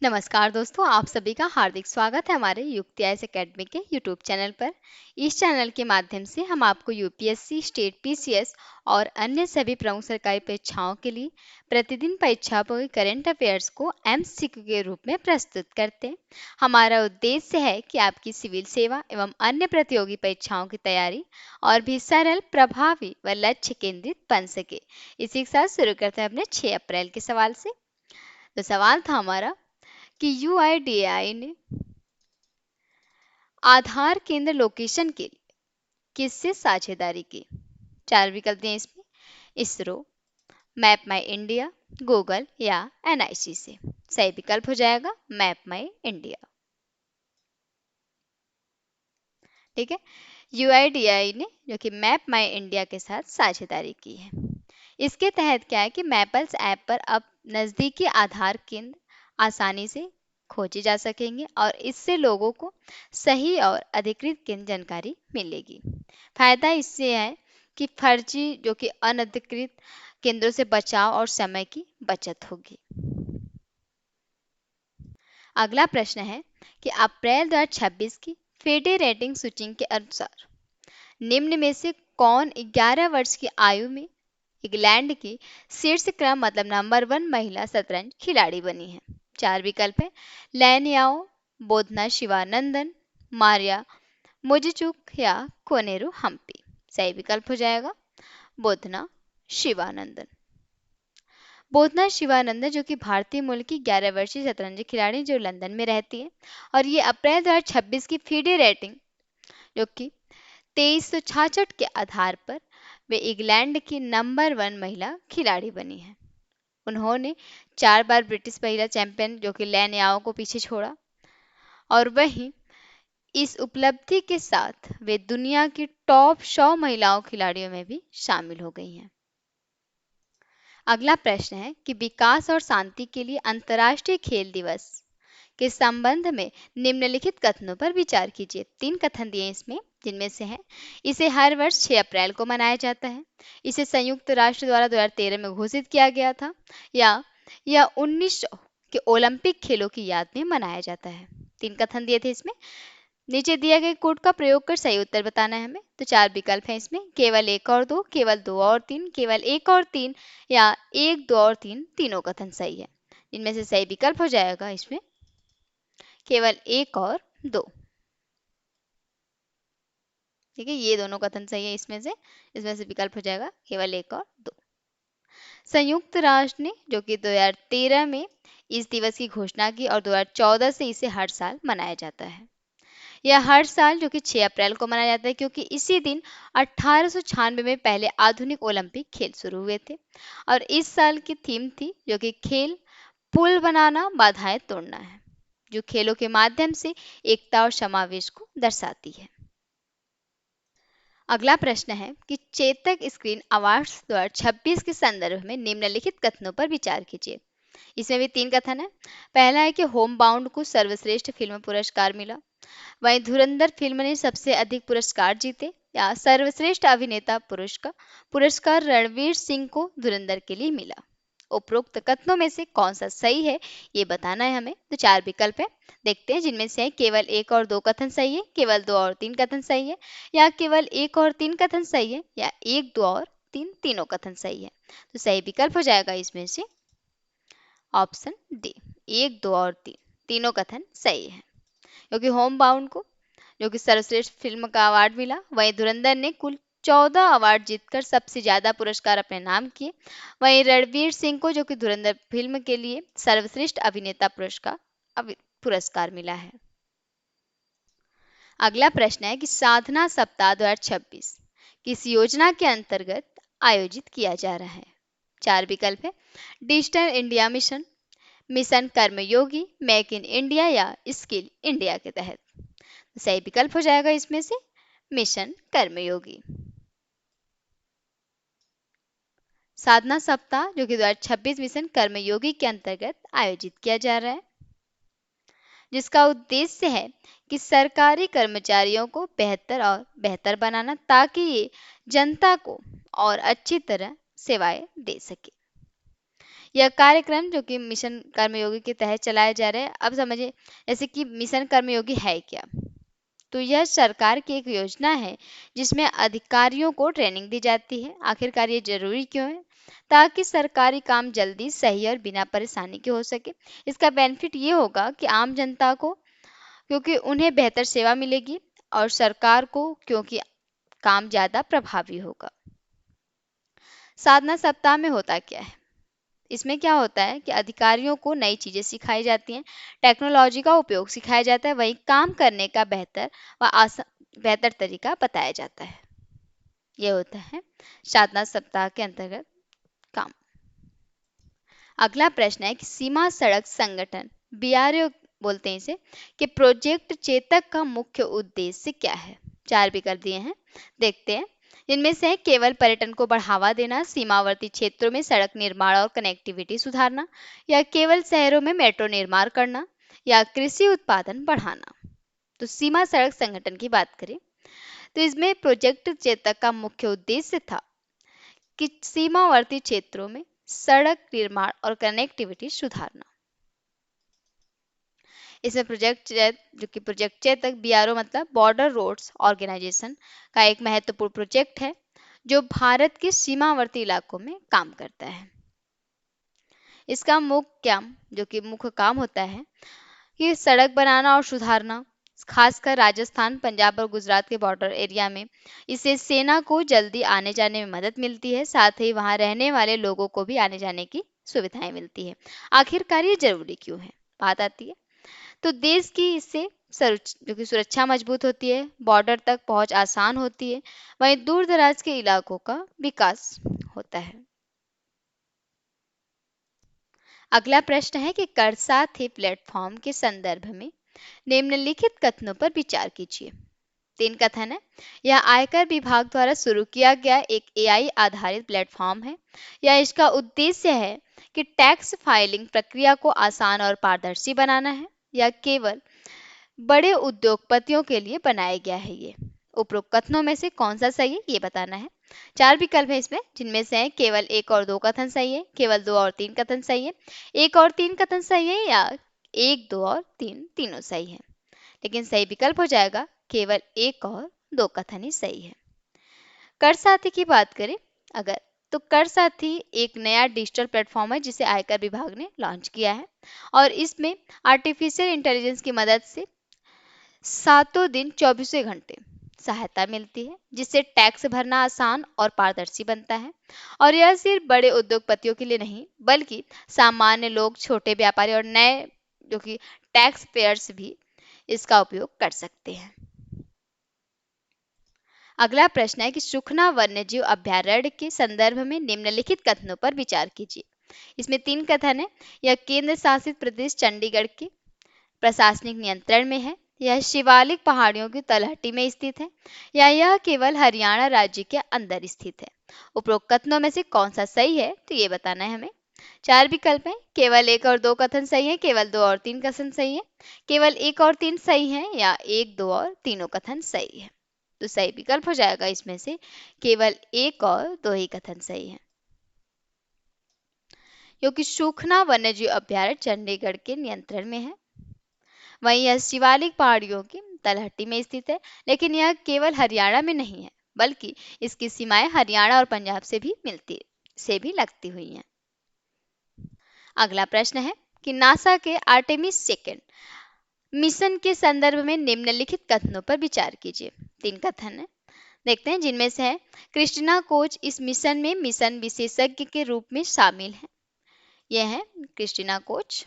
नमस्कार दोस्तों, आप सभी का हार्दिक स्वागत है हमारे युक्ति एकेडमी के यूट्यूब चैनल पर। इस चैनल के माध्यम से हम आपको यूपीएससी, स्टेट पीसीएस और अन्य सभी प्रमुख सरकारी परीक्षाओं के लिए प्रतिदिन परीक्षा पर करंट अफेयर्स को एमसीक्यू के रूप में प्रस्तुत करते हैं। हमारा उद्देश्य है कि आपकी सिविल सेवा एवं अन्य प्रतियोगी परीक्षाओं की तैयारी और भी सरल, प्रभावी व लक्ष्य केंद्रित बन सके। इसी के साथ शुरू करते हैं अपने 6 अप्रैल के सवाल से। तो सवाल था हमारा कि यूआईडीएआई ने आधार केंद्र लोकेशन के लिए किससे साझेदारी की। 4 विकल्प दिए इसमें, इसरो, मैप माई इंडिया, गूगल या एनआईसी से। सही विकल्प हो जाएगा मैप माई इंडिया। ठीक है, यूआईडीएआई ने जो कि मैप माई इंडिया के साथ साझेदारी की है। इसके तहत क्या है कि मैपल्स ऐप पर अब नज़दीकी आधार केंद्र आसानी से खोजे जा सकेंगे और इससे लोगों को सही और अधिकृत केंद्र जानकारी मिलेगी। फायदा इससे है कि फर्जी जो कि अनधिकृत केंद्रों से बचाव और समय की बचत होगी। अगला प्रश्न है कि अप्रैल 2026 की फेडे रेटिंग सूची के अनुसार निम्न में से कौन 11 वर्ष की आयु में इंग्लैंड की शीर्ष क्रम मतलब नंबर 1 महिला शतरंज खिलाड़ी बनी है। 4 विकल्प है, लैन याओ, बोधना शिवानंदन, मारिया मुजिचुक या कोनेरू हम्पी। सही विकल्प हो जाएगा बोधना शिवानंदन। बोधना शिवानंदन जो कि भारतीय मूल की 11 वर्षीय शतरंज खिलाड़ी जो लंदन में रहती है और ये अप्रैल 2026 की फीडे रेटिंग जो कि 2366 के आधार पर वे इंग्लैंड की नंबर 1 महिला खिलाड़ी बनी है। उन्होंने 4 बार ब्रिटिश महिला चैंपियन जो कि लैन याओ को पीछे छोड़ा और वहीं इस उपलब्धि के साथ वे दुनिया की टॉप 100 महिलाओं खिलाड़ियों में भी शामिल हो गई हैं। अगला प्रश्न है कि विकास और शांति के लिए अंतर्राष्ट्रीय खेल दिवस के संबंध में निम्नलिखित कथनों पर विचार कीजिए। 3 कथन दिए इसमें, जिनमें से है इसे हर वर्ष 6 अप्रैल को मनाया जाता है, इसे संयुक्त राष्ट्र द्वारा 2013 में घोषित किया गया था, या यह 1900 के ओलंपिक खेलों की याद में मनाया जाता है। 3 कथन दिए थे इसमें। नीचे दिए गए कोड का प्रयोग कर सही उत्तर बताना है हमें। तो 4 विकल्प हैं इसमें, केवल 1 और 2, केवल 2 और 3, केवल 1 और 3 या 1, 2 और 3 तीनों कथन सही है। इनमें से सही विकल्प हो जाएगा इसमें केवल 1 और 2। ठीक है, ये दोनों कथन सही है इसमें से विकल्प हो जाएगा केवल 1 और 2। संयुक्त राष्ट्र ने जो कि 2013 में इस दिवस की घोषणा की और 2014 से इसे हर साल मनाया जाता है। यह हर साल जो कि 6 अप्रैल को मनाया जाता है क्योंकि इसी दिन 1896 में पहले आधुनिक ओलंपिक खेल शुरू हुए थे और इस साल की थीम थी जो कि खेल पुल बनाना, बाधाएं तोड़ना है, जो खेलों के माध्यम से एकता और समावेश को दर्शाती है। अगला प्रश्न है कि चेतक स्क्रीन अवार्ड्स 2026 के संदर्भ में निम्नलिखित कथनों पर विचार कीजिए। इसमें भी 3 कथन है। पहला है कि होम बाउंड को सर्वश्रेष्ठ फिल्म पुरस्कार मिला, वहीं धुरंधर फिल्म ने सबसे अधिक पुरस्कार जीते, या सर्वश्रेष्ठ अभिनेता पुरस्कार रणवीर सिंह को धुरंधर के लिए मिला। उपरोक्त कथनों में से कौन सा सही है ये बताना है हमें। तो 4 विकल्प है, देखते हैं जिनमें से केवल 1 और 2 कथन सही है, केवल 2 और 3 कथन सही है, या केवल 1 और 3 कथन सही है, या 1, 2 और 3 तीनों कथन सही है। तो सही विकल्प हो जाएगा इसमें से ऑप्शन डी, 1, 2 और 3 तीनों कथन सही है। क्योंकि होम बाउंड को जो कि सर्वश्रेष्ठ फिल्म का अवार्ड मिला, वहीं धुरंधर ने कुल 14 अवार्ड जीतकर सबसे ज्यादा पुरस्कार अपने नाम किए, वहीं रणवीर सिंह को जो कि धुरंधर फिल्म के लिए सर्वश्रेष्ठ अभिनेता पुरस्कार मिला है। अगला प्रश्न है कि साधना सप्ताह 2026 किस योजना के अंतर्गत आयोजित किया जा रहा है। 4 विकल्प है, digital India mission, mission Karmayogi, make in India या स्किल इंडिया के तहत। सही विकल्प हो जाएगा इसमें से मिशन कर्मयोगी। साधना सप्ताह जो कि 2026 मिशन कर्मयोगी के अंतर्गत आयोजित किया जा रहा है, जिसका उद्देश्य है कि सरकारी कर्मचारियों को बेहतर बनाना ताकि ये जनता को और अच्छी तरह सेवाएं दे सके। यह कार्यक्रम जो कि मिशन कर्मयोगी के तहत चलाया जा रहा है। अब समझिए जैसे कि मिशन कर्मयोगी है क्या। तो यह सरकार की एक योजना है जिसमें अधिकारियों को ट्रेनिंग दी जाती है। आखिरकार ये जरूरी क्यों है? ताकि सरकारी काम जल्दी, सही और बिना परेशानी के हो सके। इसका बेनिफिट ये होगा कि आम जनता को, क्योंकि उन्हें बेहतर सेवा मिलेगी, और सरकार को क्योंकि काम ज़्यादा प्रभावी होगा। साधना सप्ताह में होता क्या है? इसमें क्या होता है कि अधिकारियों को नई चीजें सिखाई जाती हैं, टेक्नोलॉजी का उपयोग सिखाया जाता है, वहीं काम करने का बेहतर तरीका बताया जाता है। ये होता है साधना सप्ताह के अंतर्गत काम। अगला प्रश्न है कि सीमा सड़क संगठन, बीआरओ बोलते हैं इसे, कि प्रोजेक्ट चेतक का मुख्य उद्देश्य क्या है? 4 विकल्प दिए हैं, देखते हैं। इनमें से केवल पर्यटन को बढ़ावा देना, सीमावर्ती क्षेत्रों में सड़क निर्माण और कनेक्टिविटी सुधारना, या केवल शहरों में मेट्रो निर्माण करना, या कृषि उत्पादन बढ़ाना। तो सीमा सड़क संगठन की बात करें तो इसमें प्रोजेक्ट चेतक का मुख्य उद्देश्य था कि सीमावर्ती क्षेत्रों में सड़क निर्माण और कनेक्टिविटी सुधारना। इसमें जो कि प्रोजेक्ट चेतक, बीआरओ मतलब बॉर्डर रोड्स ऑर्गेनाइजेशन, का एक महत्वपूर्ण प्रोजेक्ट है जो भारत के सीमावर्ती इलाकों में काम करता है। इसका मुख्य काम होता है कि सड़क बनाना और सुधारना, खासकर राजस्थान, पंजाब और गुजरात के बॉर्डर एरिया में। इससे सेना को जल्दी आने जाने में मदद मिलती है, साथ ही वहां रहने वाले लोगों को भी आने जाने की सुविधाएं मिलती है। आखिरकार ये जरूरी क्यों है? बात आती है तो देश की इससे जो कि सुरक्षा मजबूत होती है, बॉर्डर तक पहुंच आसान होती है, वहीं दूर दराज के इलाकों का विकास होता है। अगला प्रश्न है कि करसाथी प्लेटफॉर्म के संदर्भ में निम्नलिखित कथनों पर विचार कीजिए। 3 कथन है। यह आयकर विभाग द्वारा शुरू किया गया एक एआई आधारित प्लेटफॉर्म है। या इसका उद्देश्य है कि टैक्स फाइलिंग प्रक्रिया को आसान और पारदर्शी बनाना है। या केवल बड़े उद्योगपतियों के लिए बनाया गया है। ये उपरोक्त कथनों में से कौन सा सही है ये बताना है। 4 विकल्प है इसमें, जिनमें से केवल 1 और 2 कथन सही है, केवल 2 और 3 कथन सही है, 1 और 3 कथन सही है, या 1, 2 और 3 तीनों सही है। लेकिन सही विकल्प हो जाएगा केवल 1 और 2 कथन ही सही है। कर साथी की बात करें अगर, तो कर साथी एक नया डिजिटल प्लेटफॉर्म है जिसे आयकर विभाग ने लॉन्च किया है, और इसमें आर्टिफिशियल इंटेलिजेंस की मदद से सातों दिन 24 घंटे सहायता मिलती है, जिससे टैक्स भरना आसान और पारदर्शी बनता है। और यह सिर्फ बड़े उद्योगपतियों के लिए नहीं, बल्कि सामान्य लोग, छोटे व्यापारी और नए जो कि टैक्स पेयर्स भी इसका उपयोग कर सकते हैं। अगला प्रश्न है कि सुखना वन्यजीव अभयारण्य के संदर्भ में निम्नलिखित कथनों पर विचार कीजिए। इसमें 3 कथन है। यह केंद्र शासित प्रदेश चंडीगढ़ के प्रशासनिक नियंत्रण में है, यह शिवालिक पहाड़ियों की तलहटी में स्थित है, या यह केवल हरियाणा राज्य के अंदर स्थित है। उपरोक्त कथनों में से कौन सा सही है तो ये बताना है हमें। 4 विकल्प हैं, केवल 1 और 2 कथन सही है, केवल 2 और 3 कथन सही है, केवल 1 और 3 सही है, या 1, 2 और तीनों कथन सही है। तो सही विकल्प हो जाएगा इसमें से केवल 1 और 2 ही कथन सही है, क्योंकि सुखना वन्यजीव अभयारण्य चंडीगढ़ के नियंत्रण में है। वहीं यह शिवालिक पहाड़ियों की तलहटी में स्थित है, लेकिन यह केवल हरियाणा में नहीं है, बल्कि इसकी सीमाएं हरियाणा और पंजाब से भी लगती हुई हैं। अगला प्रश्न है कि नासा के आर्टेमिस सेकंड मिशन के संदर्भ में निम्नलिखित कथनों पर विचार कीजिए। 3 कथन है, देखते हैं, जिनमें से है क्रिस्टिना कोच इस मिशन में मिशन विशेषज्ञ के रूप में शामिल है। यह है क्रिस्टिना कोच।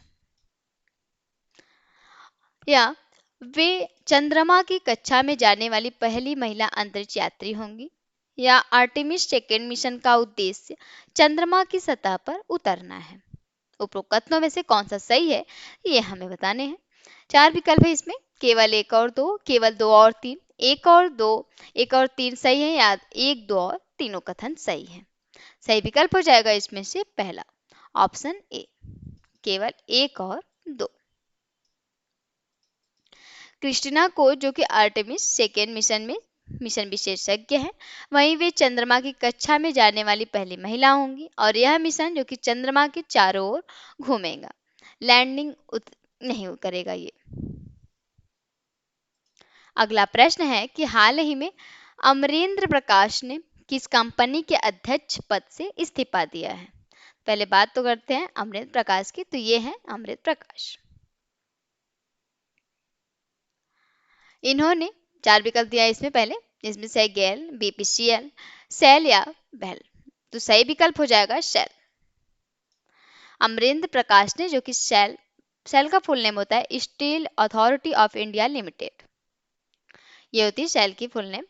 या वे चंद्रमा की कक्षा में जाने वाली पहली महिला अंतरिक्ष यात्री होंगी। या आर्टेमिस सेकंड मिशन का उद्देश्य चंद्रमा की सतह पर उतरना है। उपरोक्त कथनों में से कौन सा सही है ये हमें बताने हैं। 4 विकल्प है इसमें, केवल 1 और 2, केवल 2 और 3, 1 और 2, 1 और 3 सही है, या 1, 2 और तीनों कथन सही है। सही विकल्प हो जाएगा इसमें से पहला, ऑप्शन ए, केवल 1 और 2। क्रिस्टिना को जो कि आर्टेमिस सेकेंड मिशन में मिशन विशेषज्ञ हैं। वहीं वे चंद्रमा की कक्षा में जाने वाली पहली महिला होंगी और यह मिशन जो कि चंद्रमा के चारों ओर घूमेगा, लैंडिंग नहीं करेगा ये। अगला प्रश्न है कि हाल ही में अमरेंद्र प्रकाश ने किस कंपनी के अध्यक्ष पद से इस्तीफा दिया है। पहले बात तो करते हैं अमरेंद्र प्रकाश की, तो ये है अमरेंद्र प्रकाश। इन्होंने 4 विकल्प दिया इसमें पहले, इसमें से गेल, बीपीसीएल, सेल या बेल। तो सही विकल्प हो जाएगा शेल। अमरेंद्र प्रकाश ने जो कि सेल का फुल नेम होता है steel authority of India limited, ये होती है सेल की फुल नेम,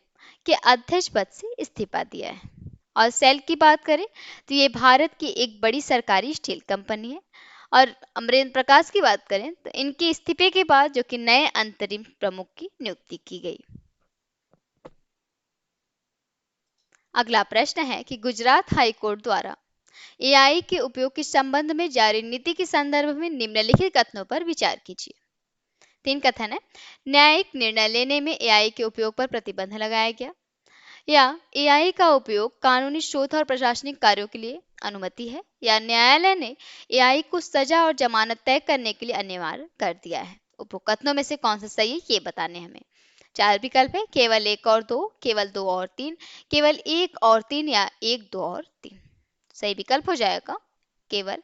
के अध्यक्ष पद से इस्तीफा दिया है। और सेल की बात करें तो ये भारत की एक बड़ी सरकारी स्टील कंपनी है। और अमरेंद्र प्रकाश की बात करें तो इनके इस्तीफे के बाद जो कि नए अंतरिम प्रमुख की नियुक्ति की गई। अगला प्रश्न है कि गुजरात हाई कोर्ट द्वारा एआई के उपयोग के संबंध में जारी नीति के संदर्भ में निम्नलिखित कथनों पर विचार कीजिए। 3 कथन है। न्यायिक निर्णय लेने में एआई के उपयोग पर प्रतिबंध लगाया गया, या एआई का उपयोग कानूनी शोध और प्रशासनिक कार्यों के लिए अनुमति है, या न्यायालय ने एआई को सजा और जमानत तय करने के लिए अनिवार्य कर दिया है। उपरोक्त कथनों में से कौन सा सही है ये बताने हमें। 4 विकल्प है, केवल 1 और 2, केवल 2 और 3, केवल 1 और 3 या 1 2 और 3। सही विकल्प हो जाएगा केवल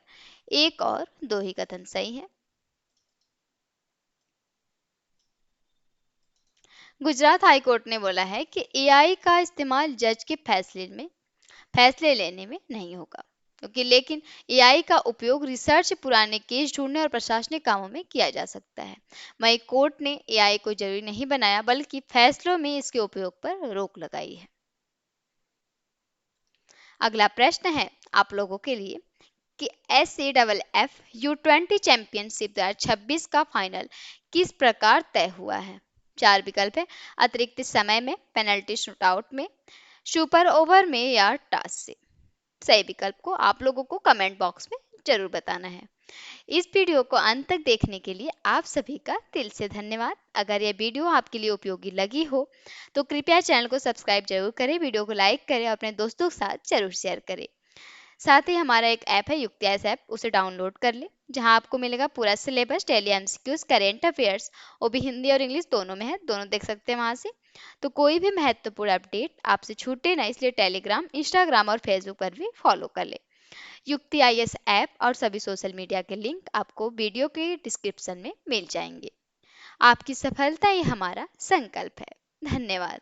1 और 2 ही कथन सही है। गुजरात हाई कोर्ट ने बोला है कि एआई का इस्तेमाल जज के फैसले लेने में नहीं होगा, क्योंकि लेकिन एआई का उपयोग रिसर्च, पुराने केस ढूंढने और प्रशासनिक कामों में किया जा सकता है। वहीं कोर्ट ने एआई को जरूरी नहीं बनाया, बल्कि फैसलों में इसके उपयोग पर रोक लगाई है। अगला प्रश्न है आप लोगों के लिए कि SCFF U20 चैंपियनशिप 2026 का फाइनल किस प्रकार तय हुआ है। 4 विकल्प है, अतिरिक्त समय में, पेनल्टी शूटआउट में, सुपर ओवर में या टॉस से। सही विकल्प को आप लोगों को कमेंट बॉक्स में जरूर बताना है। इस वीडियो को अंत तक देखने के लिए आप सभी का दिल से धन्यवाद। अगर यह वीडियो आपके लिए उपयोगी लगी हो तो कृपया चैनल को सब्सक्राइब जरूर करें, वीडियो को लाइक करें और अपने दोस्तों के साथ जरूर शेयर करें। साथ ही हमारा एक ऐप है युक्तियास ऐप, उसे डाउनलोड कर ले, जहां आपको मिलेगा पूरा syllabus, daily MCQs, current affairs, वो भी हिंदी और इंग्लिश दोनों में है, दोनों देख सकते हैं वहां से। तो कोई भी महत्वपूर्ण अपडेट आपसे छूटे ना, इसलिए टेलीग्राम, इंस्टाग्राम और फेसबुक पर भी फॉलो कर ले। युक्ति आईएएस ऐप और सभी सोशल मीडिया के लिंक आपको वीडियो के डिस्क्रिप्शन में मिल जाएंगे। आपकी सफलता ही हमारा संकल्प है। धन्यवाद।